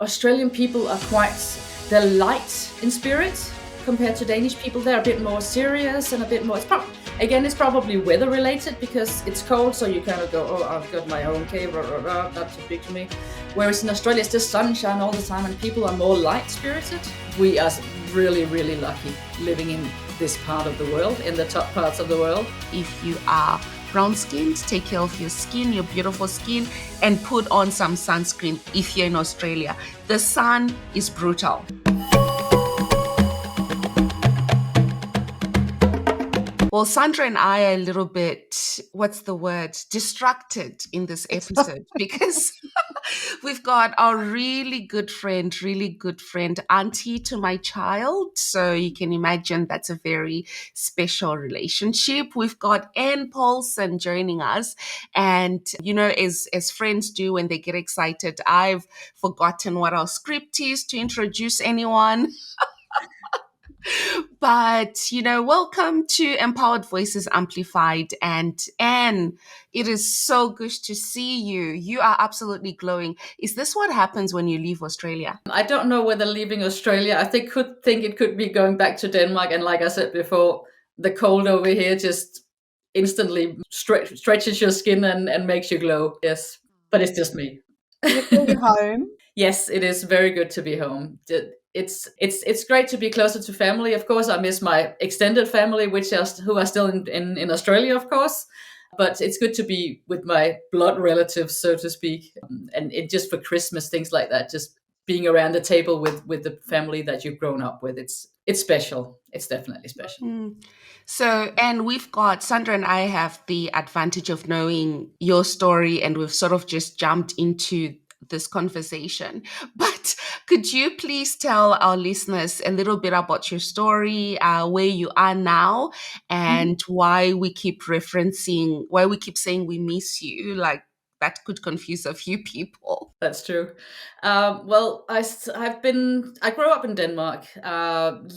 Australian people are they're light in spirit compared to Danish people. They're a bit more serious and a bit more, it's probably weather related because it's cold, so you kind of go, oh, I've got my own cave, not too big to me. Whereas in Australia, it's just sunshine all the time and people are more light spirited. We are really, really lucky living in this part of the world, in the top parts of the world. If you are brown-skinned, take care of your skin, your beautiful skin, and put on some sunscreen if you're in Australia. The sun is brutal. Well, Sandra and I are a little bit, distracted in this episode because we've got our really good friend, auntie to my child. So you can imagine that's a very special relationship. We've got Anne Poulsen joining us. And, as friends do when they get excited, I've forgotten what our script is to introduce anyone. But, welcome to Empowered Voices Amplified. And Anne, it is so good to see you. You are absolutely glowing. Is this what happens when you leave Australia? I don't know whether leaving Australia, I think it could be going back to Denmark. And like I said before, the cold over here just instantly stretches your skin and makes you glow. Yes, but it's just me. You're home. Yes, it is very good to be home. It's great to be closer to family. Of course, I miss my extended family, who are still in Australia, of course. But it's good to be with my blood relatives, so to speak, and just for Christmas, things like that. Just being around the table with the family that you've grown up with. It's special. It's definitely special. Mm. So, and Sandra and I have the advantage of knowing your story, and we've sort of just jumped into this conversation. But could you please tell our listeners a little bit about your story, where you are now, and why we keep saying we miss you? Like, that could confuse a few people. That's true. Well, I grew up in Denmark,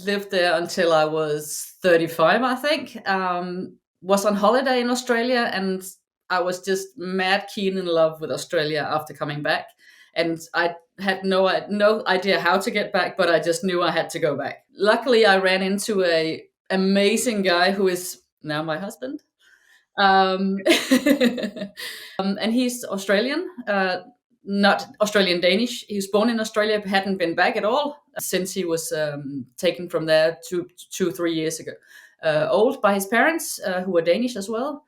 lived there until I was 35, I think. Was on holiday in Australia, and I was just mad keen in love with Australia after coming back. And I had no idea how to get back, but I just knew I had to go back. Luckily, I ran into an amazing guy who is now my husband. And he's Australian, not Australian Danish. He was born in Australia, but hadn't been back at all since he was taken from there 2-3 years ago, old by his parents, who were Danish as well.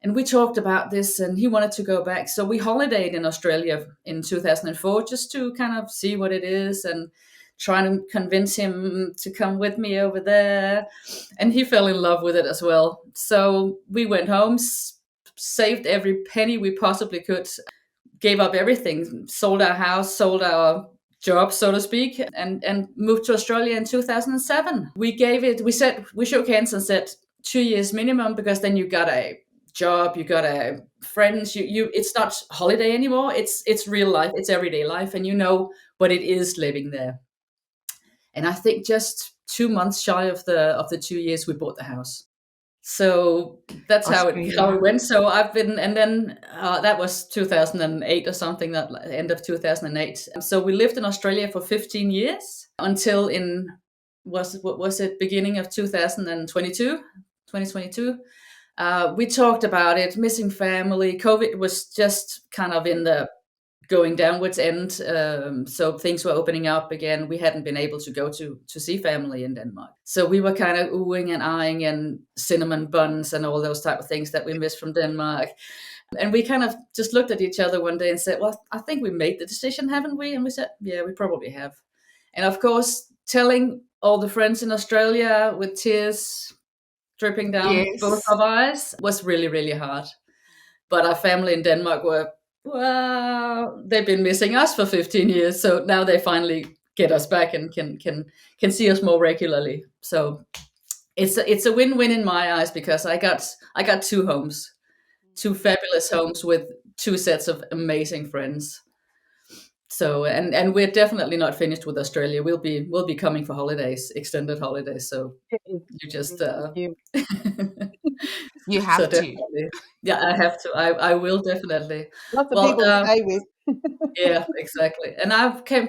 And we talked about this, and he wanted to go back. So we holidayed in Australia in 2004 just to kind of see what it is and try to convince him to come with me over there. And he fell in love with it as well. So we went home, saved every penny we possibly could, gave up everything, sold our house, sold our job, so to speak, and moved to Australia in 2007. We shook hands and said 2 years minimum, because then you got a job, you got a friends, you it's not holiday anymore, it's real life, it's everyday life, and you know what it is living there. And I think just 2 months shy of the 2 years, we bought the house. So that's how it went. So I've been, and then that was 2008 or something, that end of 2008. So we lived in Australia for 15 years until beginning of 2022. We talked about it, missing family. COVID was just kind of in the going downwards end. So things were opening up again. We hadn't been able to go to see family in Denmark. So we were kind of oohing and eyeing and cinnamon buns and all those type of things that we missed from Denmark. And we kind of just looked at each other one day and said, well, I think we made the decision, haven't we? And we said, yeah, we probably have. And of course, telling all the friends in Australia with tears dripping down both of our eyes was really, really hard. But our family in Denmark they've been missing us for 15 years. So now they finally get us back and can see us more regularly. So it's a win-win in my eyes, because I got 2 homes, 2 fabulous homes with 2 sets of amazing friends. So and we're definitely not finished with Australia. We'll be coming for holidays, extended holidays. So you just you have to. Yeah, I have to. I will definitely. Lots of people to stay with. Yeah, exactly. And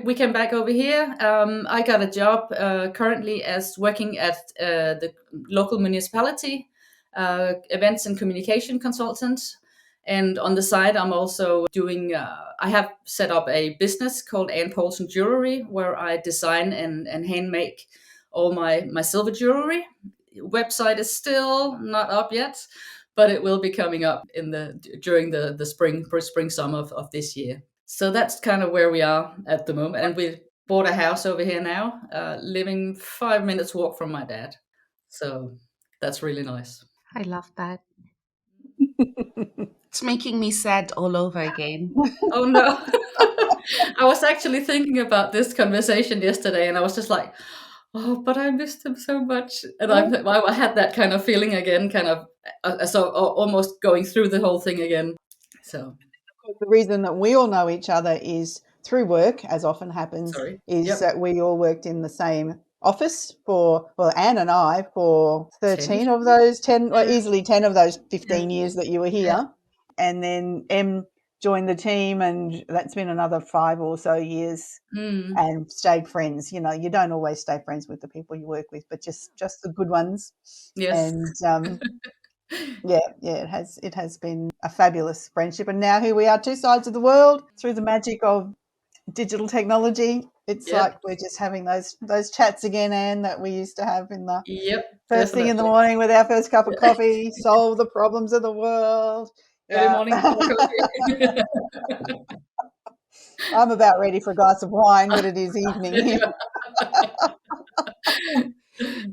we came back over here. I got a job currently as working at the local municipality, events and communication consultant. And on the side, I'm also doing. I have set up a business called Anne Poulsen Jewellery, where I design and hand make all my silver jewelry. Website is still not up yet, but it will be coming up during the spring summer of this year. So that's kind of where we are at the moment. And we bought a house over here now, living 5 minutes walk from my dad. So that's really nice. I love that. It's making me sad all over again. Oh no. I was actually thinking about this conversation yesterday and I was just like, oh, but I missed him so much. And I had that kind of feeling again, kind of almost going through the whole thing again. So The reason that we all know each other is through work, as often happens, that we all worked in the same office Anne and I, for 13 of those 10, well, easily 10 of those 15 years that you were here. Yeah. And then Em joined the team, and that's been another 5 or so years, and stayed friends. You know, you don't always stay friends with the people you work with, but just the good ones. Yes. And it has been a fabulous friendship. And now here we are, two sides of the world, through the magic of digital technology. It's like we're just having those chats again, Anne, that we used to have in the first thing in the morning with our first cup of coffee, solve the problems of the world. Early morning coffee. I'm about ready for a glass of wine, but it is evening here.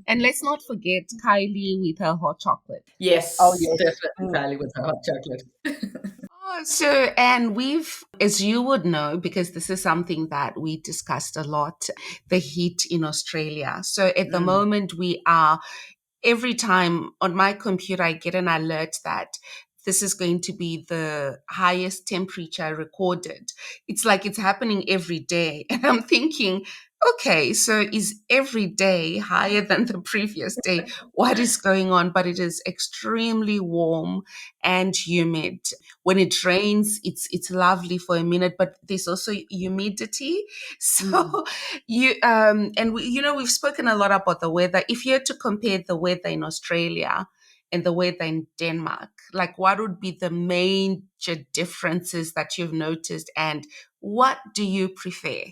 And let's not forget Kylie with her hot chocolate. Yes, definitely Kylie with her hot chocolate. So, and we've, as you would know, because this is something that we discussed a lot, the heat in Australia. So at the moment every time on my computer, I get an alert that this is going to be the highest temperature recorded. It's like it's happening every day. And I'm thinking, okay, so is every day higher than the previous day? What is going on? But it is extremely warm and humid. When it rains, it's lovely for a minute, but there's also humidity. So we've spoken a lot about the weather. If you had to compare the weather in Australia and the weather in Denmark, like what would be the major differences that you've noticed, and what do you prefer?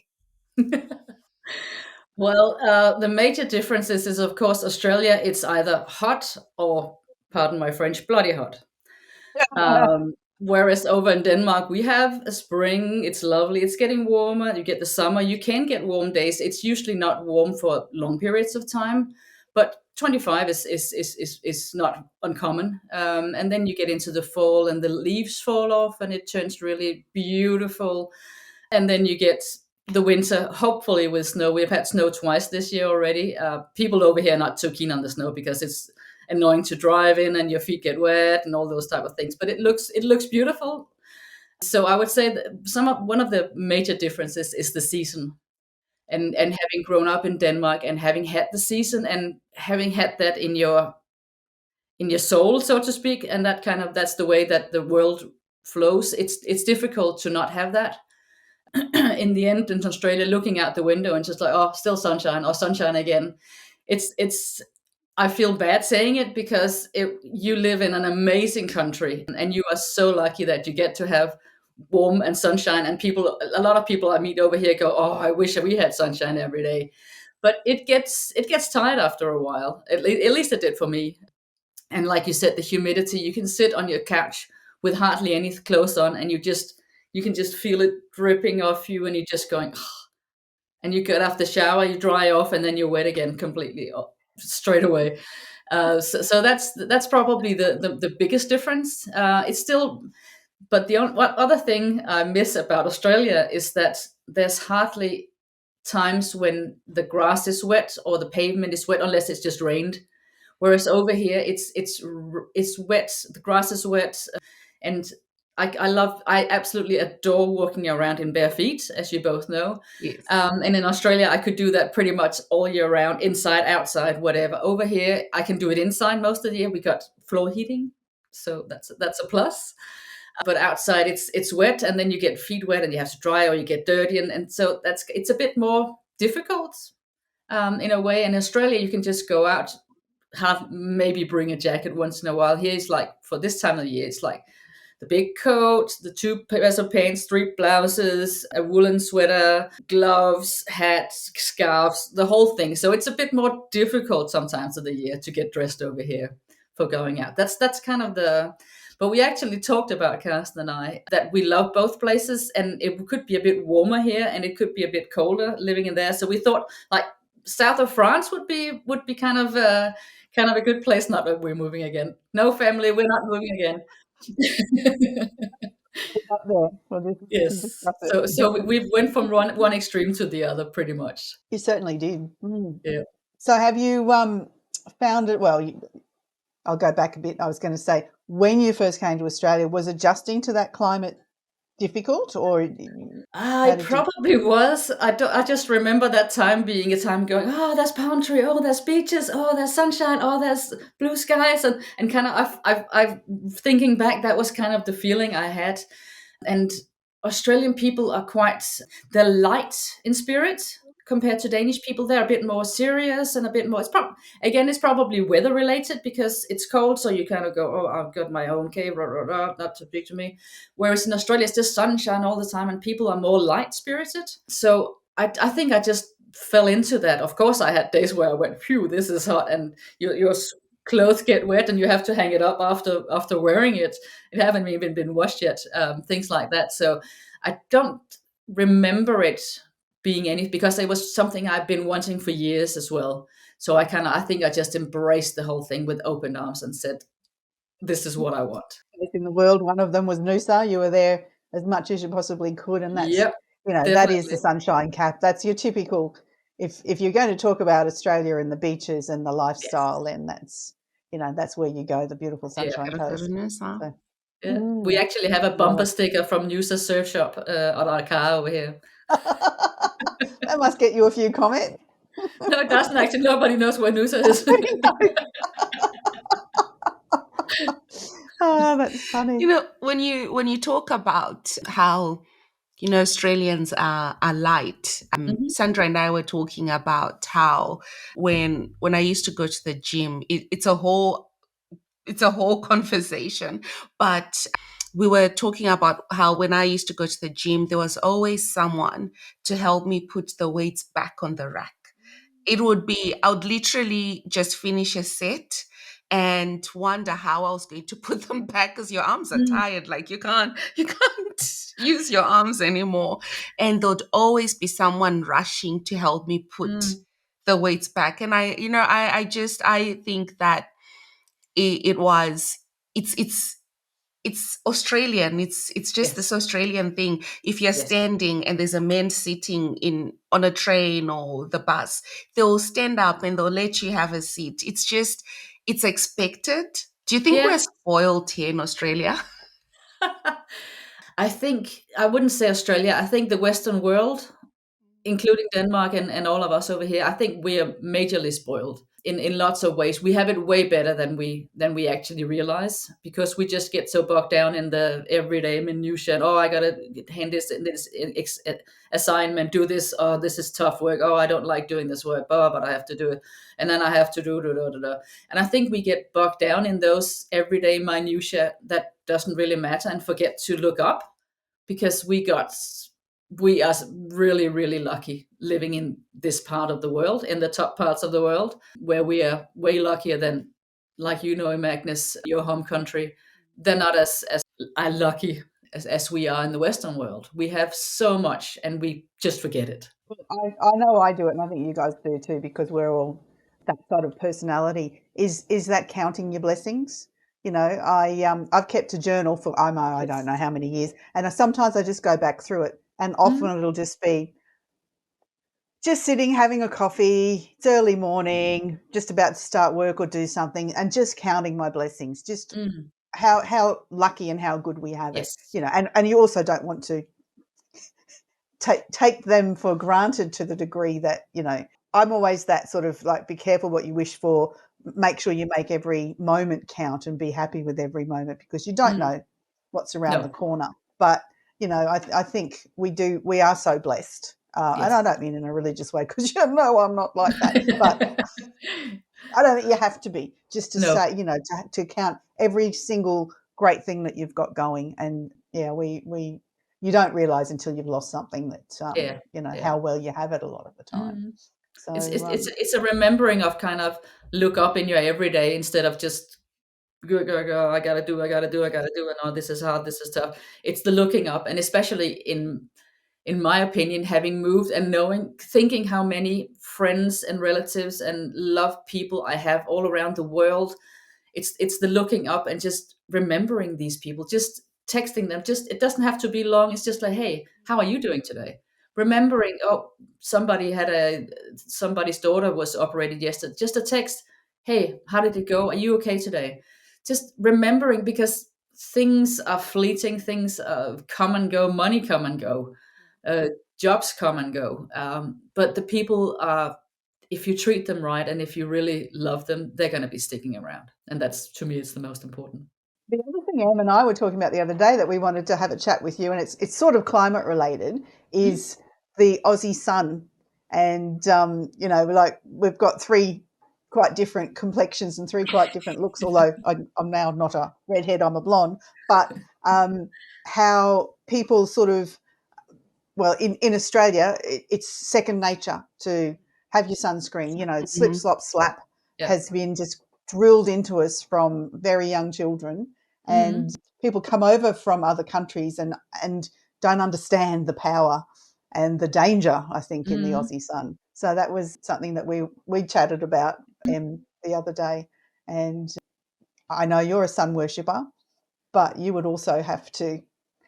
Well, the major differences is, of course, Australia, it's either hot or, pardon my French, bloody hot. Whereas over in Denmark, we have a spring. It's lovely. It's getting warmer. You get the summer. You can get warm days. It's usually not warm for long periods of time, but 25 is not uncommon. And then you get into the fall and the leaves fall off and it turns really beautiful. And then you get the winter, hopefully with snow. We've had snow twice this year already. People over here are not too keen on the snow because it's annoying to drive in and your feet get wet and all those type of things. But it looks beautiful. So I would say that one of the major differences is the season. And having grown up in Denmark and having had the season and having had that in your soul, so to speak, and that's the way that the world flows. It's difficult to not have that. In the end, in Australia, looking out the window and just like, oh, still sunshine or sunshine again. It's. I feel bad saying it because you live in an amazing country and you are so lucky that you get to have warm and sunshine. And a lot of people I meet over here go, oh, I wish we had sunshine every day. But it gets tired after a while. At least it did for me. And like you said, the humidity, you can sit on your couch with hardly any clothes on and you can just feel it dripping off you and you're just going, oh. And you get off the shower, you dry off, and then you're wet again completely straight away. So that's probably the biggest difference. It's still, but what other thing I miss about Australia is that there's hardly times when the grass is wet or the pavement is wet unless it's just rained. Whereas over here, it's wet. The grass is wet, and I absolutely adore walking around in bare feet, as you both know. Yes. And in Australia, I could do that pretty much all year round, inside, outside, whatever. Over here, I can do it inside most of the year. We got floor heating, so that's a plus. But outside it's wet, and then you get feet wet and you have to dry, or you get dirty, and so it's a bit more difficult in a way. In Australia, you can just go out, maybe bring a jacket once in a while. Here it's like, for this time of the year, it's like the big coat, the 2 pairs of pants, 3 blouses, a woolen sweater, gloves, hats, scarves, the whole thing. So it's a bit more difficult sometimes of the year to get dressed over here for going out. That's kind of but we actually talked about, Karsten and I, that we love both places, and it could be a bit warmer here and it could be a bit colder living in there. So we thought like south of France would be kind of a good place. Not that we're moving again. No, family, we're not moving again. Up there. Well, yes. So we went from one extreme to the other, pretty much. You certainly did. Yeah. So have you found it? Well, I'll go back a bit. I was going to say, when you first came to Australia, was adjusting to that climate difficult, or it probably was. I just remember that time being a time going, oh, there's palm tree, oh, there's beaches, oh, there's sunshine, oh, there's blue skies, and kind of I've thinking back, that was kind of the feeling I had. And Australian people are they're light in spirit compared to Danish people. They're a bit more serious and a bit more, it's probably weather related, because it's cold, so you kind of go, oh, I've got my own cave, not too big to me. Whereas in Australia, it's just sunshine all the time, and people are more light spirited. So I think I just fell into that. Of course, I had days where I went, phew, this is hot, and your clothes get wet and you have to hang it up after wearing it. It haven't even been washed yet, things like that. So I don't remember it being because it was something I've been wanting for years as well. So I think I just embraced the whole thing with open arms and said, this is what I want. In the world, one of them was Noosa. You were there as much as you possibly could, and that's definitely. That is the sunshine cap. That's your typical. If you're going to talk about Australia and the beaches and the lifestyle, then that's where you go. The beautiful Sunshine Coast. So, we actually have a bumper sticker from Noosa Surf Shop on our car over here. That must get you a few comments. No, it doesn't actually. Nobody knows where Noosa is. Oh, that's funny. When you talk about how Australians are light. Sandra and I were talking about how when I used to go to the gym, it's a whole conversation. But we were talking about how when I used to go to the gym, there was always someone to help me put the weights back on the rack. I would literally just finish a set and wonder how I was going to put them back, because your arms are tired. Like you can't use your arms anymore. And there'd always be someone rushing to help me put the weights back. And I think that it's Australian. It's just this Australian thing. If you're standing and there's a man sitting on a train or the bus, they'll stand up and they'll let you have a seat. It's expected. Do you think we're spoiled here in Australia? I think I wouldn't say Australia. I think the Western world, including Denmark and all of us over here, I think we are majorly spoiled in lots of ways. We have it way better than we actually realize, because we just get so bogged down in the everyday minutiae. Oh, I gotta hand this assignment, do this. Oh, this is tough work. Oh, I don't like doing this work, but I have to do it, and then I have to do. And I think we get bogged down in those everyday minutiae that doesn't really matter, and forget to look up, because we are really, really lucky living in this part of the world, in the top parts of the world, where we are way luckier than, like Magnus, your home country. They're not as lucky as we are in the Western world. We have so much and we just forget it. I know I do it, and I think you guys do too, because we're all that sort of personality. Is that counting your blessings? I've kept a journal for I don't know how many years, and sometimes I just go back through it. And often it'll just be just sitting, having a coffee. It's early morning, just about to start work or do something, and just counting my blessings, just how lucky and how good we have it. And you also don't want to take them for granted to the degree that, I'm always that sort of like, be careful what you wish for. Make sure you make every moment count and be happy with every moment, because you don't know what's around the No. corner. But, I think we are so blessed. And I don't mean in a religious way, because I'm not like that. But I don't think you have to be, just to No. say, to count every single great thing that you've got going. And you don't realize until you've lost something that, how well you have it a lot of the time. Mm. So it's a remembering of kind of look up in your everyday instead of just go, I gotta do, and oh, this is hard, this is tough. It's the looking up, and especially in my opinion, having moved and thinking how many friends and relatives and loved people I have all around the world. It's the looking up and just remembering these people, just texting them. Just, it doesn't have to be long. It's just like, hey, how are you doing today? Remembering, oh, somebody's daughter was operated yesterday. Just a text, hey, how did it go? Are you okay today? Just remembering, because things are fleeting. Things come and go. Money come and go. Jobs come and go. But the people are, if you treat them right and if you really love them, they're going to be sticking around. And that's, to me, it's the most important. The other thing Em and I were talking about the other day that we wanted to have a chat with you, and it's sort of climate related, is the Aussie sun. And, like we've got three quite different complexions and three quite different looks, although I'm now not a redhead, I'm a blonde. But how people sort of, well, in Australia, it's second nature to have your sunscreen. Slip, slop, slap has been just drilled into us from very young children. And people come over from other countries and don't understand the power and the danger, I think, in the Aussie sun. So that was something that we chatted about the other day. And I know you're a sun worshipper, but you would also have to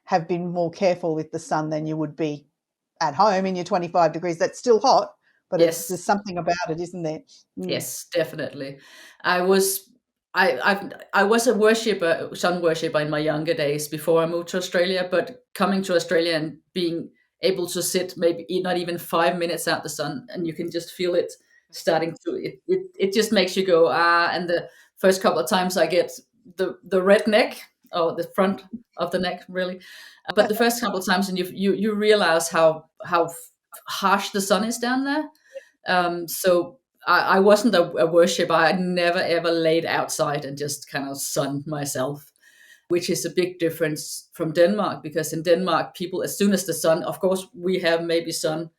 have been more careful with the sun than you would be at home in your 25 degrees. That's still hot, but Yes. there's something about it, isn't there? Yes, definitely. I was a sun worshipper in my younger days before I moved to Australia. But coming to Australia and being able to sit maybe not even 5 minutes out the sun, and you can just feel it starting to it just makes you go ah. And the first couple of times I get the red neck, or the front of the neck, really. But the first couple of times, and you realize how harsh the sun is down there. So I wasn't a worshiper. I never ever laid outside and just kind of sunned myself, which is a big difference from Denmark, because in Denmark, people, as soon as the sun, of course, we have maybe sun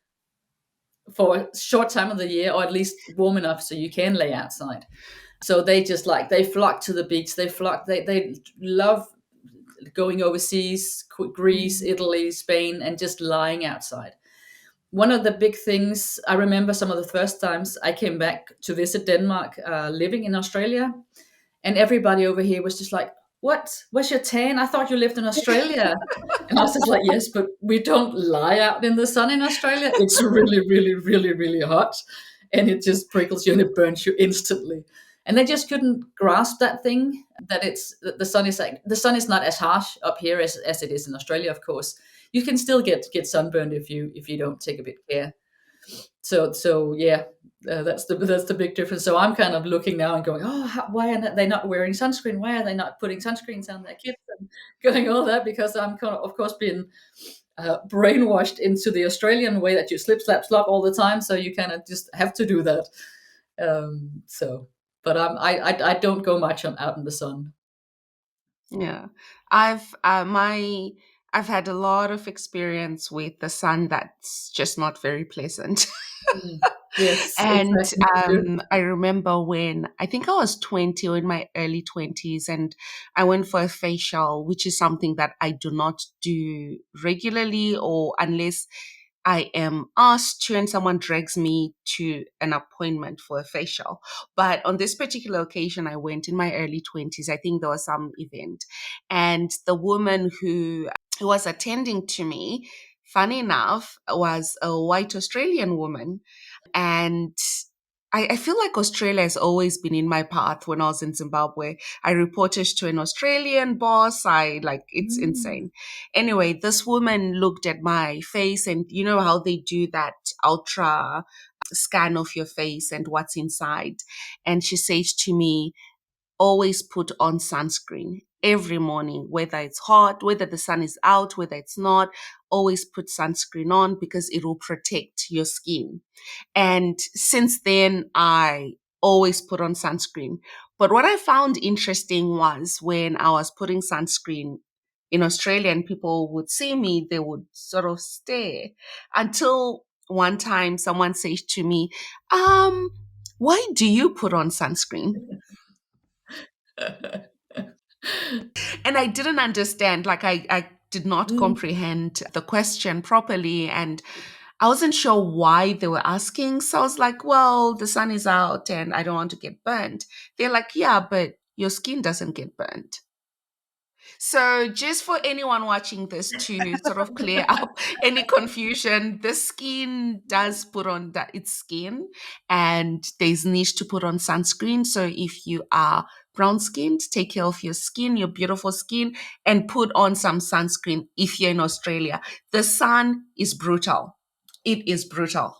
for a short time of the year, or at least warm enough so you can lay outside. So they flock to the beach. They love going overseas, Greece, Italy, Spain, and just lying outside. One of the big things, I remember some of the first times I came back to visit Denmark, living in Australia, and everybody over here was just like, what? Where's your tan? I thought you lived in Australia. And I was just like, yes, but we don't lie out in the sun in Australia. It's really, really, really, really hot. And it just prickles you and it burns you instantly. And they just couldn't grasp that thing, that the sun is not as harsh up here as it is in Australia, of course. You can still get sunburned if you don't take a bit care. So yeah, that's the big difference. So I'm kind of looking now and going, oh, why are they not wearing sunscreen? Why are they not putting sunscreens on their kids and going all that? Because I'm kind of course, being brainwashed into the Australian way that you slip, slap, slop all the time. So you kind of just have to do that. But I don't go much out in the sun. Yeah, I've had a lot of experience with the sun that's just not very pleasant. Yes, and exactly. I remember when I think I was 20 or in my early 20s, and I went for a facial, which is something that I do not do regularly, or unless I am asked to and someone drags me to an appointment for a facial. But on this particular occasion, I went in my early 20s. I think there was some event. And the woman who was attending to me, funny enough, was a white Australian woman. And I feel like Australia has always been in my path. When I was in Zimbabwe, I reported to an Australian boss. It's insane. Anyway, this woman looked at my face, and you know how they do that ultra scan of your face and what's inside. And she says to me, always put on sunscreen. every morning, whether it's hot, whether the sun is out, whether it's not. Always put sunscreen on because it will protect your skin. And since then, I always put on sunscreen. But what I found interesting was when I was putting sunscreen in Australia and people would see me, they would sort of stare until one time someone says to me, why do you put on sunscreen? And I didn't understand, like I did not comprehend the question properly. And I wasn't sure why they were asking. So I was like, well, the sun is out and I don't want to get burnt. They're like, yeah, but your skin doesn't get burnt. So just for anyone watching this to sort of clear up any confusion, the skin does put on its skin and there's need to put on sunscreen. So if you are brown skinned, take care of your skin, your beautiful skin, and put on some sunscreen if you're in Australia. The sun is brutal. It is brutal.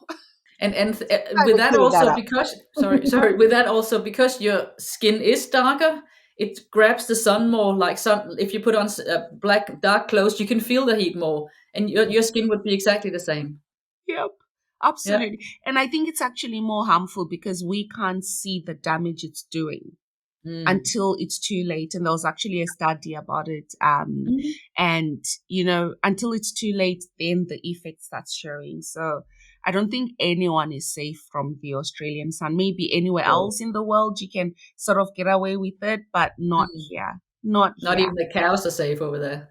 And with that also because with that also because your skin is darker, it grabs the sun more. Like if you put on black dark clothes, you can feel the heat more, and your skin would be exactly the same. Yep, absolutely. Yeah. And I think it's actually more harmful because we can't see the damage it's doing until it's too late. And there was actually a study about it. And, until it's too late, then the effect starts showing. So I don't think anyone is safe from the Australian sun. Maybe anywhere else in the world you can sort of get away with it, but not here. Not even the cows are safe over there.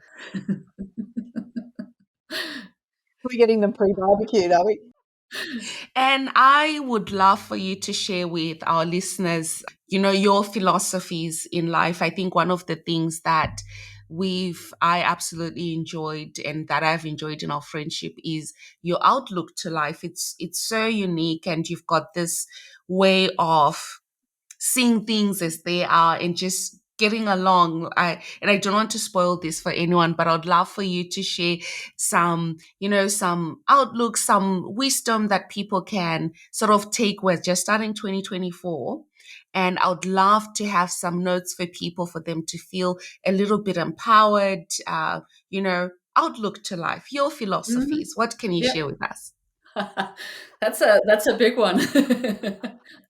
We're getting them pre-barbecued, are we? And I would love for you to share with our listeners, your philosophies in life. I think one of the things that I absolutely enjoyed and that I've enjoyed in our friendship is your outlook to life. It's so unique, and you've got this way of seeing things as they are and just getting along. I don't want to spoil this for anyone, but I'd love for you to share some outlook, some wisdom that people can sort of take. We're just starting 2024. And I would love to have some notes for people, for them to feel a little bit empowered, outlook to life, your philosophies. What can you share with us? That's a big one.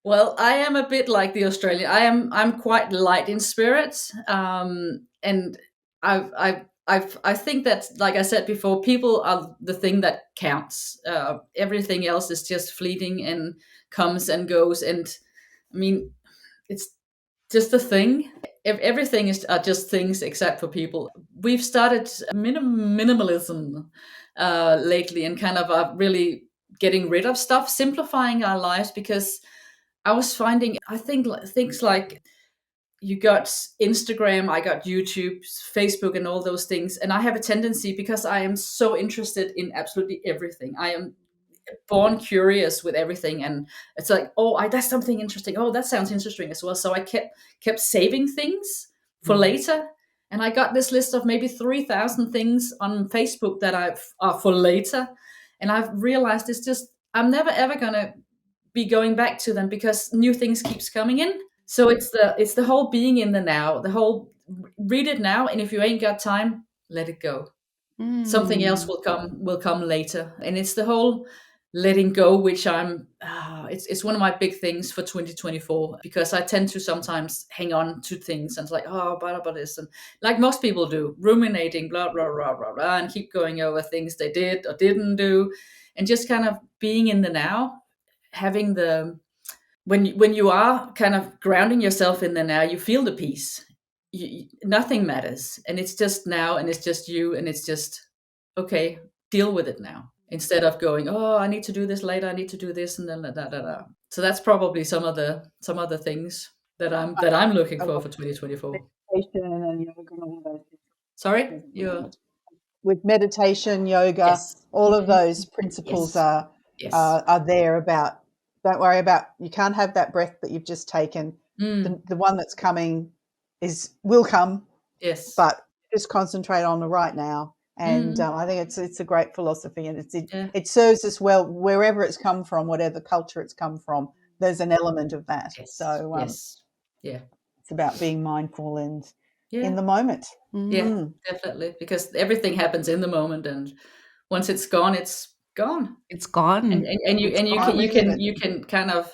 Well, I am a bit like the Australian. I'm quite light in spirits, and I think that, like I said before, people are the thing that counts. Everything else is just fleeting and comes and goes. And I mean, it's just a thing. Everything are just things except for people. We've started minimalism lately, and kind of really getting rid of stuff, simplifying our lives, because I was finding, I think things like, you got Instagram, I got YouTube, Facebook, and all those things. And I have a tendency, because I am so interested in absolutely everything. I am born curious with everything, and it's like, that's something interesting. Oh, that sounds interesting as well. So I kept saving things for later. And I got this list of maybe 3,000 things on Facebook that are for later. And I've realized I'm never ever gonna be going back to them, because new things keeps coming in. So it's the whole being in the now, the whole read it now, and if you ain't got time, let it go. Something else will come later. And it's the whole letting go, which it's one of my big things for 2024, because I tend to sometimes hang on to things, and it's like, about this, and like most people do, ruminating, blah blah blah blah blah, and keep going over things they did or didn't do, and just kind of being in the now, having when you are kind of grounding yourself in the now, you feel the peace. Nothing matters, and it's just now, and it's just you, and it's just okay, deal with it now, instead of going, I need to do this later, I need to do this, and then da. So that's probably some of the things that I'm looking for 2024. Meditation and yoga and all those things. Sorry, with meditation, yoga, yes. All of those principles are there about. Don't worry about, you can't have that breath that you've just taken. The one that's coming will come. Yes. But just concentrate on the right now. And I think it's a great philosophy, and it serves us well wherever it's come from, whatever culture it's come from. There's an element of that. Yes. So yeah, it's about being mindful and in the moment. Yeah, definitely, because everything happens in the moment, and once it's gone, it's gone. It's gone. And you can kind of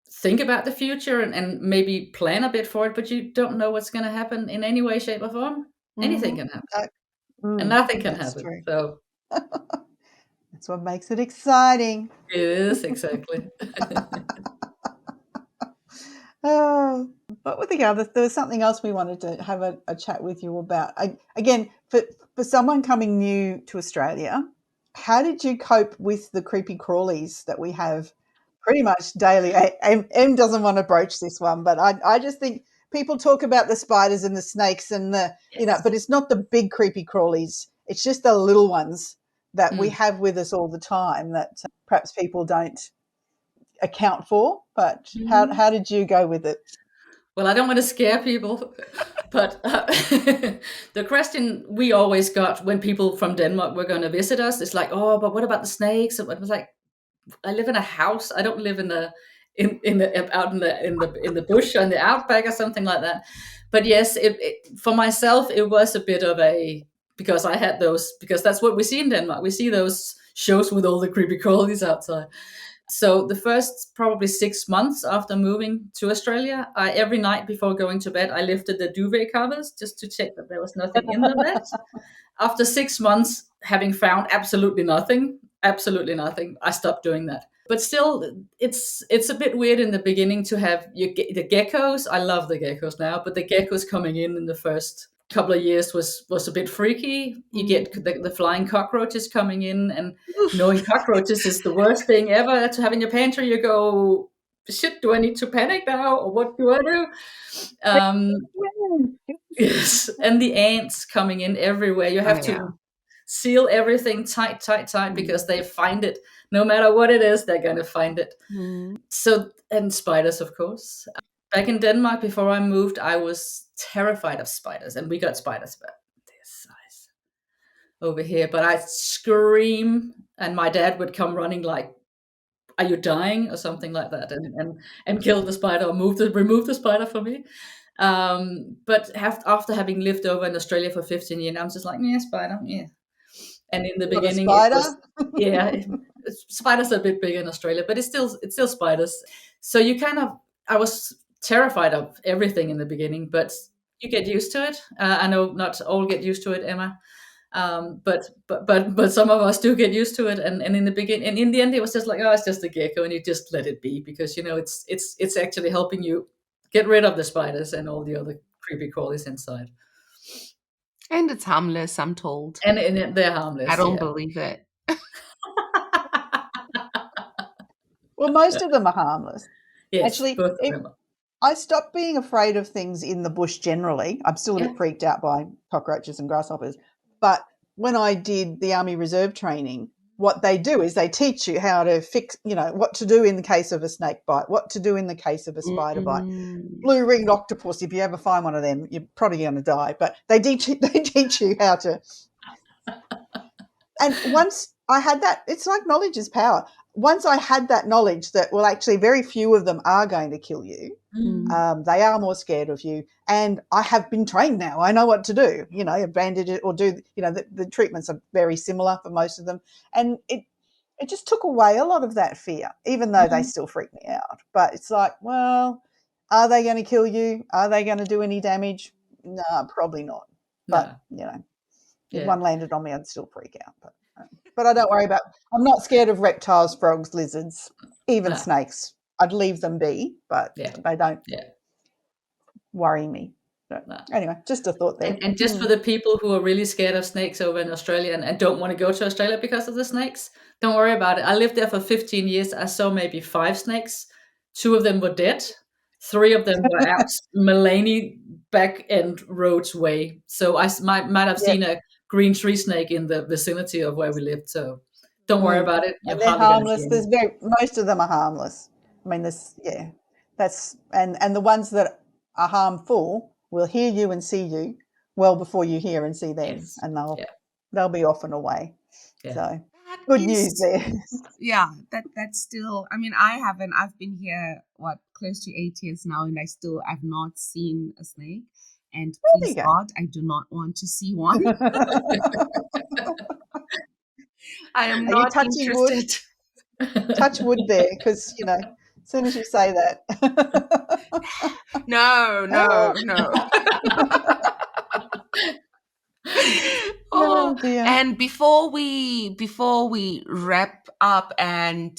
think about the future and maybe plan a bit for it, but you don't know what's going to happen in any way, shape, or form. Anything can happen, and nothing can happen. True. So that's what makes it exciting. it is, exactly. Oh, what were the others? There was something else we wanted to have a chat with you about. Again, for someone coming new to Australia, how did you cope with the creepy crawlies that we have pretty much daily? Em doesn't want to broach this one, but I just think people talk about the spiders and the snakes and but it's not the big creepy crawlies. It's just the little ones that we have with us all the time that perhaps people don't account for. But how did you go with it? Well, I don't want to scare people, but the question we always got when people from Denmark were going to visit us is like, "Oh, but what about the snakes?" And it was like, I live in a house. I don't live in the out in the bush or in the outback or something like that. But yes, for myself, it was a bit of because I had those, because that's what we see in Denmark. We see those shows with all the creepy crawlies outside. So the first probably 6 months after moving to Australia, every night before going to bed, I lifted the duvet covers just to check that there was nothing in the bed. After 6 months, having found absolutely nothing, I stopped doing that. But still, it's a bit weird in the beginning to have the geckos. I love the geckos now, but the geckos coming in the first couple of years was a bit freaky. You get the flying cockroaches coming in, and knowing cockroaches is the worst thing ever to have in your pantry. You go, shit, do I need to panic now, or what do I do? Yes, and the ants coming in everywhere. You have to seal everything tight, because they find it. No matter what it is, they're going to find it. So, and spiders, of course. Back in Denmark, before I moved, I was terrified of spiders, and we got spiders about this size over here. But I'd scream, and my dad would come running like, "Are you dying?" or something like that, and kill the spider or remove the spider for me. But after having lived over in Australia for 15 years, I'm just like, yeah, spider, yeah. And in the beginning, it was, spiders are a bit bigger in Australia, but it's still spiders. So I was terrified of everything in the beginning, but you get used to it. I know not all get used to it, Emma. But some of us do get used to it, and in the beginning, and in the end, it was just like, oh, it's just a gecko, and you just let it be, because it's actually helping you get rid of the spiders and all the other creepy crawlies inside. And it's harmless, I'm told. And they're harmless. I don't believe it. Well, most of them are harmless. Yes, actually, I stopped being afraid of things in the bush generally. I'm still a bit freaked out by cockroaches and grasshoppers. But when I did the Army Reserve training, what they do is they teach you how to fix, what to do in the case of a snake bite, what to do in the case of a spider bite. Blue-ringed octopus, if you ever find one of them, you're probably going to die. But they teach you how to. And once I had that, it's like knowledge is power. Once I had that knowledge that, well, actually very few of them are going to kill you. They are more scared of you. And I have been trained now. I know what to do, bandage it or do, the treatments are very similar for most of them. And it just took away a lot of that fear, even though they still freak me out. But it's like, well, are they going to kill you? Are they going to do any damage? No, probably not. But, if one landed on me, I'd still freak out. But I don't worry about. I'm not scared of reptiles, frogs, lizards, even snakes. I'd leave them be, but they don't worry me. So, anyway, just a thought there. And just for the people who are really scared of snakes over in Australia and don't want to go to Australia because of the snakes, don't worry about it. I lived there for 15 years. I saw maybe 5 snakes. 2 of them were dead. 3 of them were out Mullaney back end roads way. So I might have seen a green tree snake in the vicinity of where we lived. So don't worry about it. And they're harmless. Most of them are harmless. I mean, that's and the ones that are harmful will hear you and see you well before you hear and see them, and they'll be off and away. Yeah. So good news there. Yeah, that's still. I mean, I've been here close to 8 years now, and I've not seen a snake. And There please you go. God, I do not want to see one. I am Are you not touching wood? interested. Touch wood there, because, as soon as you say that. No. Oh dear. And before we wrap up, and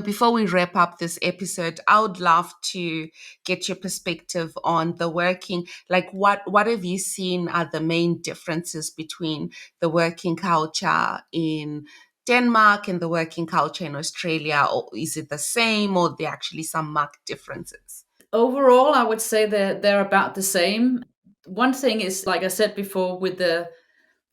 before we wrap up this episode, I would love to get your perspective on the working, like what have you seen are the main differences between the working culture in Denmark and the working culture in Australia? Or is it the same, or are there actually some marked differences? Overall, I would say they're about the same. One thing is, like I said before, with the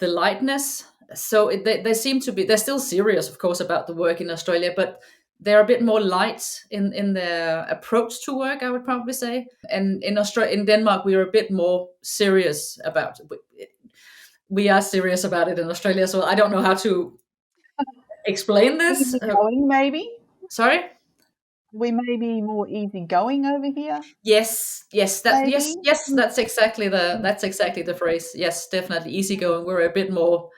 lightness. So they seem to be, they're still serious, of course, about the work in Australia, but they're a bit more light in their approach to work, I would probably say. And in Denmark, we are a bit more serious about it. We are serious about it in Australia, so I don't know how to explain this. Easygoing, maybe. Sorry? We may be more easygoing over here. Yes, Maybe. that's exactly the phrase. Yes, definitely easygoing. We're a bit more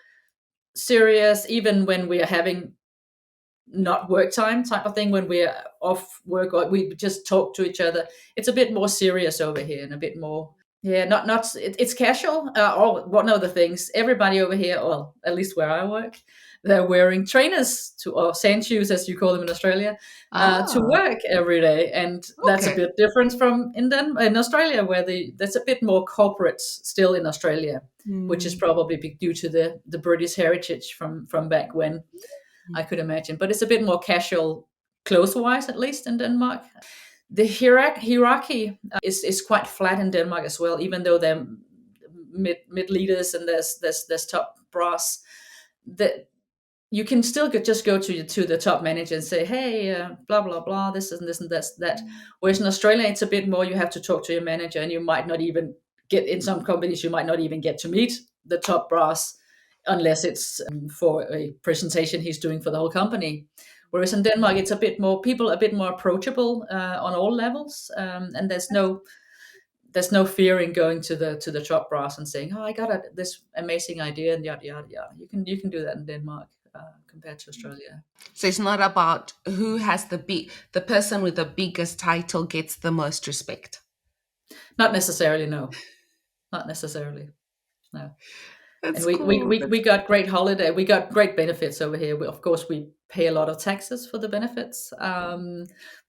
serious, even when we are having not work time type of thing. When we're off work, or we just talk to each other, it's a bit more serious over here, and a bit more, it's casual. Or one of the things, everybody over here, well, at least where I work, they're wearing trainers or sand shoes, as you call them in Australia, to work every day. And that's a bit different from in Australia, where there's a bit more corporate still in Australia, which is probably due to the British heritage from back when, I could imagine. But it's a bit more casual, clothes-wise, at least in Denmark. The hierarchy is quite flat in Denmark as well, even though they're mid leaders and there's top brass. That you can still just go to the top manager and say, hey, blah blah blah, this and this and that. Whereas in Australia, it's a bit more, you have to talk to your manager, and you might not even get, in some companies, you might not even get to meet the top brass unless it's for a presentation he's doing for the whole company. Whereas in Denmark, it's a bit more approachable on all levels, and there's no fear in going to the top brass and saying, "Oh, I got this amazing idea," and yada yada yada. You can do that in Denmark compared to Australia. So it's not about who has the person with the biggest title gets the most respect. Not necessarily, no. Not necessarily, no. That's and cool. we got great holiday. We got great benefits over here. Of course, we pay a lot of taxes for the benefits,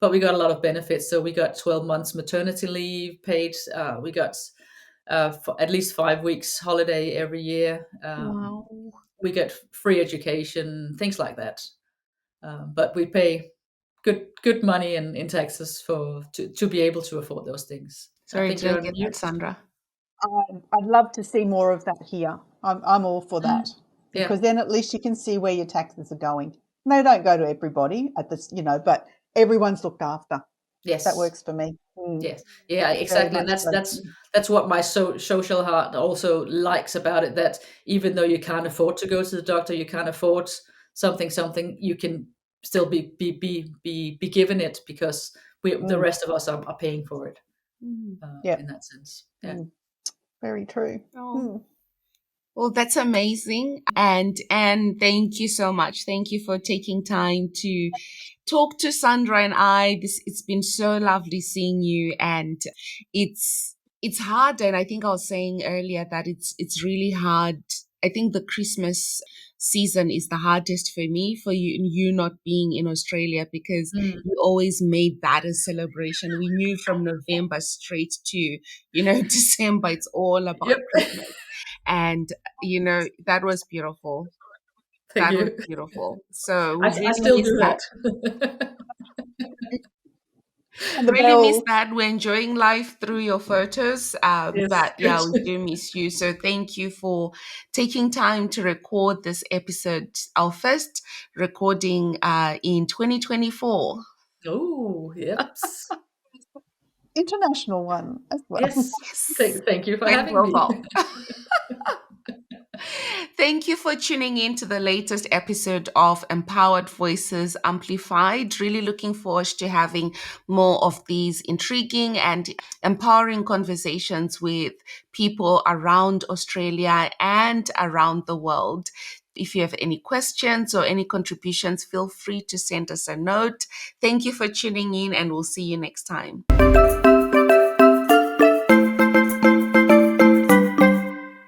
but we got a lot of benefits. So we got 12 months maternity leave paid. We got for at least 5 weeks holiday every year. Wow. We get free education, things like that. But we pay good money in taxes to be able to afford those things. Sorry, did I get that, Sandra? I'd love to see more of that here. I'm all for that, because then at least you can see where your taxes are going. They don't go to everybody at this, but everyone's looked after. Yes, that works for me. Yes, yeah, exactly. And that's what my social heart also likes about it. That even though you can't afford to go to the doctor, you can't afford something, you can still be given it, because the rest of us are paying for it. In that sense. Yeah. Very true. Well, that's amazing. And thank you so much. Thank you for taking time to talk to Sandra and I. It's been so lovely seeing you, and it's hard. And I think I was saying earlier that it's really hard. I think the Christmas season is the hardest for me, for you not being in Australia, because we always made that a celebration. We knew from November straight to, December, it's all about Christmas. And, that was beautiful. Thank you. Was beautiful. So we I still do that. Really miss that. We're enjoying life through your photos. Yes, but yeah, we do miss you. So thank you for taking time to record this episode, our first recording in 2024. Oh, yes. International one as well. Yes. Thank you for having me. Thank you for tuning in to the latest episode of Empowered Voices Amplified. Really looking forward to having more of these intriguing and empowering conversations with people around Australia and around the world. If you have any questions or any contributions, feel free to send us a note. Thank you for tuning in, and we'll see you next time.